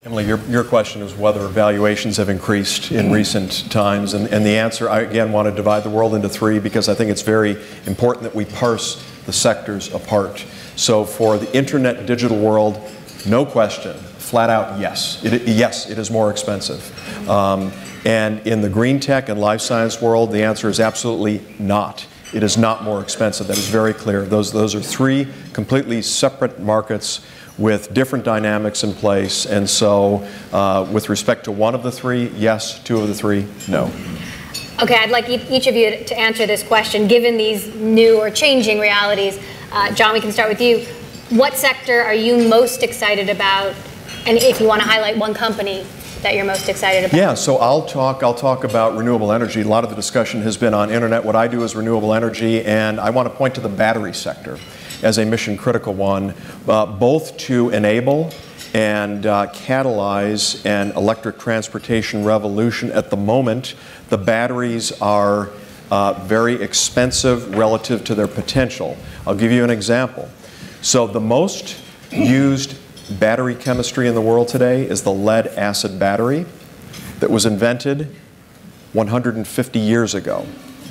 Emily, your question is whether valuations have increased in recent times, and the answer, I again want to divide the world into three because I think it's very important that we parse the sectors apart. So for the internet digital world, no question, flat out yes. Yes, it is more expensive. And in the green tech and life science world, the answer is absolutely not. It is not more expensive. That is very clear. Those are three completely separate markets with different dynamics in place, and so with respect to one of the three, yes. Two of the three, no. Okay, I'd like each of you to answer this question. Given these new or changing realities, John, we can start with you. What sector are you most excited about, and if you want to highlight one company that you're most excited about? Yeah, so I'll talk about renewable energy. A lot of the discussion has been on internet. What I do is renewable energy, and I want to point to the battery sector as a mission critical one, both to enable and catalyze an electric transportation revolution. At the moment, the batteries are very expensive relative to their potential. I'll give you an example. So the most used battery chemistry in the world today is the lead acid battery that was invented 150 years ago.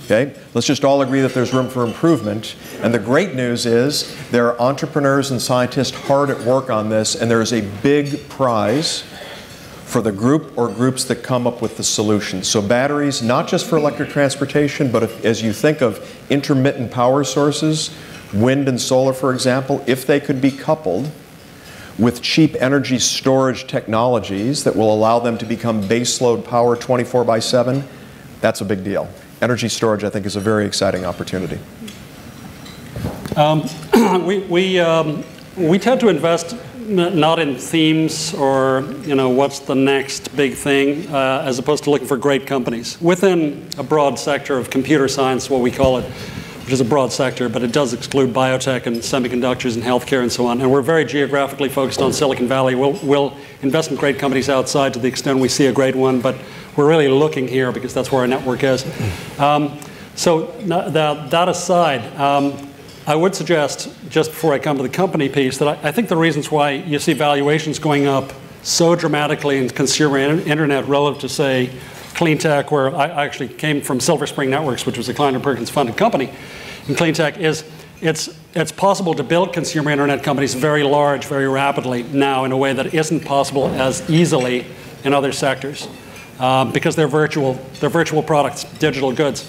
Okay? Let's just all agree that there's room for improvement. And the great news is there are entrepreneurs and scientists hard at work on this, and there is a big prize for the group or groups that come up with the solution. So batteries, not just for electric transportation, but as you think of intermittent power sources, wind and solar, for example, if they could be coupled with cheap energy storage technologies that will allow them to become baseload power 24/7, that's a big deal. Energy storage, I think, is a very exciting opportunity. We tend to invest not in themes or what's the next big thing, as opposed to looking for great companies within a broad sector of computer science, what we call it, which is a broad sector, but it does exclude biotech and semiconductors and healthcare and so on. And we're very geographically focused on Silicon Valley. We'll invest in great companies outside to the extent we see a great one, but we're really looking here because that's where our network is. So that aside, I would suggest, just before I come to the company piece, that I think the reasons why you see valuations going up so dramatically in consumer internet relative to, say, clean tech, where I actually came from Silver Spring Networks, which was a Kleiner Perkins funded company in clean tech, is it's possible to build consumer internet companies very large, very rapidly now in a way that isn't possible as easily in other sectors. Because they're virtual products, digital goods.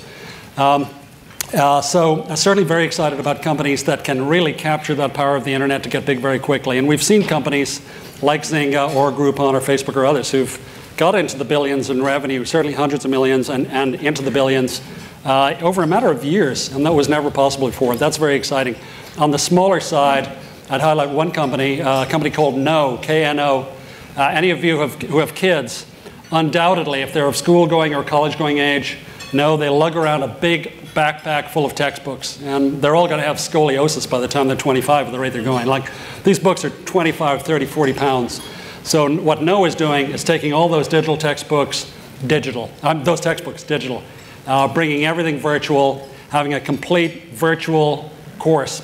So I'm certainly very excited about companies that can really capture that power of the internet to get big very quickly. And we've seen companies like Zynga or Groupon or Facebook or others who've got into the billions in revenue, certainly hundreds of millions and into the billions over a matter of years. And that was never possible before. That's very exciting. On the smaller side, I'd highlight one company, a company called Know, K-N-O. Any of you who have kids, undoubtedly, if they're of school-going or college-going age, know they lug around a big backpack full of textbooks, and they're all going to have scoliosis by the time they're 25 at the rate they're going. Like, these books are 25, 30, 40 pounds. So what Know is doing is taking all those digital textbooks digital, bringing everything virtual, having a complete virtual course.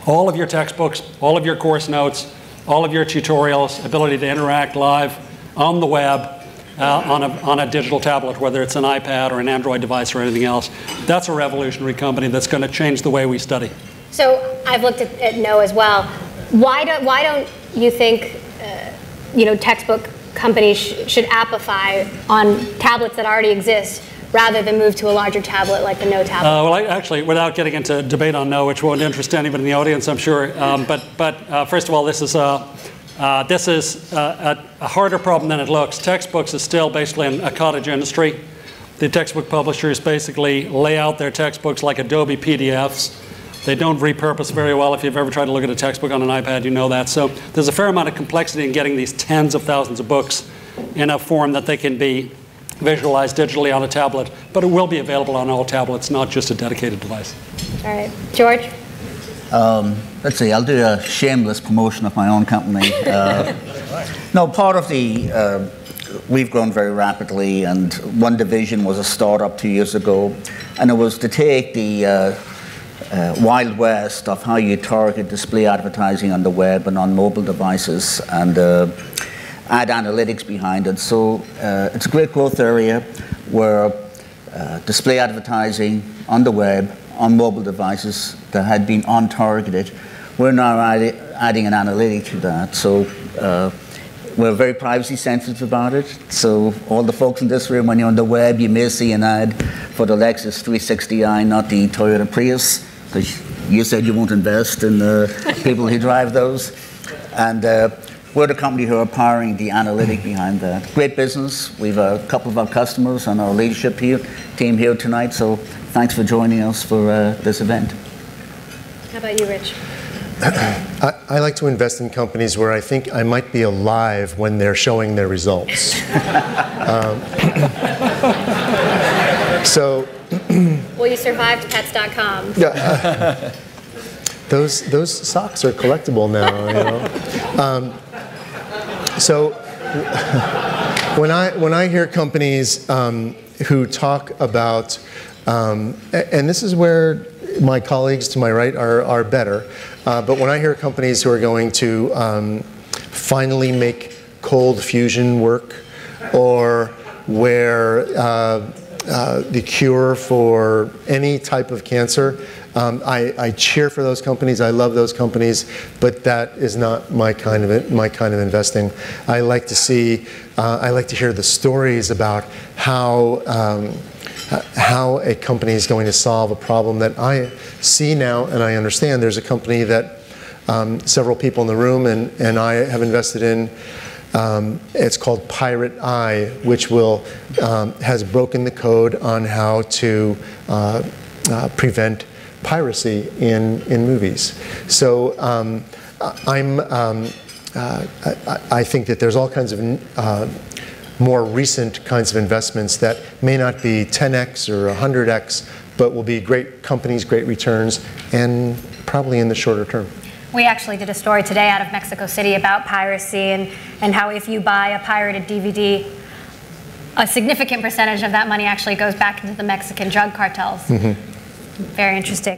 All of your textbooks, all of your course notes, all of your tutorials, ability to interact live on the web, on a digital tablet, whether it's an iPad or an Android device or anything else. That's a revolutionary company that's going to change the way we study. So I've looked at Know as well. Why don't you think textbook companies should appify on tablets that already exist rather than move to a larger tablet like the Know tablet? Well, actually, without getting into debate on Know, which won't interest anybody in the audience, I'm sure, but first of all, this is a harder problem than it looks. Textbooks is still basically a cottage industry. The textbook publishers basically lay out their textbooks like Adobe PDFs. They don't repurpose very well. If you've ever tried to look at a textbook on an iPad, you know that. So there's a fair amount of complexity in getting these tens of thousands of books in a form that they can be visualized digitally on a tablet. But it will be available on all tablets, not just a dedicated device. All right. George? Let's see, I'll do a shameless promotion of my own company. No, part of we've grown very rapidly, and one division was a startup 2 years ago, and it was to take the Wild West of how you target display advertising on the web and on mobile devices, and add analytics behind it. So it's a great growth area where display advertising on the web, on mobile devices that had been untargeted, we're now adding an analytic to that. So we're very privacy sensitive about it. So all the folks in this room, when you're on the web, you may see an ad for the Lexus 360i, not the Toyota Prius, because you said you won't invest in people who drive those. And we're the company who are powering the analytic behind that. Great business. We've a couple of our customers on our leadership team here tonight. So thanks for joining us for this event. How about you, Rich? I like to invest in companies where I think I might be alive when they're showing their results. Well, you survived Pets.com. Yeah, those socks are collectible now, you know. So when I hear companies who talk about, and this is where my colleagues to my right are better, but when I hear companies who are going to finally make cold fusion work, or where the cure for any type of cancer, I cheer for those companies. I love those companies, but that is not my kind of investing. I like to see, I like to hear the stories about how a company is going to solve a problem that I see now and I understand. There's a company that several people in the room and I have invested in. It's called Pirate Eye, which has broken the code on how to prevent piracy in movies. So I think that there's all kinds of more recent kinds of investments that may not be 10x or 100x, but will be great companies, great returns, and probably in the shorter term. We actually did a story today out of Mexico City about piracy and how if you buy a pirated DVD, a significant percentage of that money actually goes back into the Mexican drug cartels. Mm-hmm. Very interesting.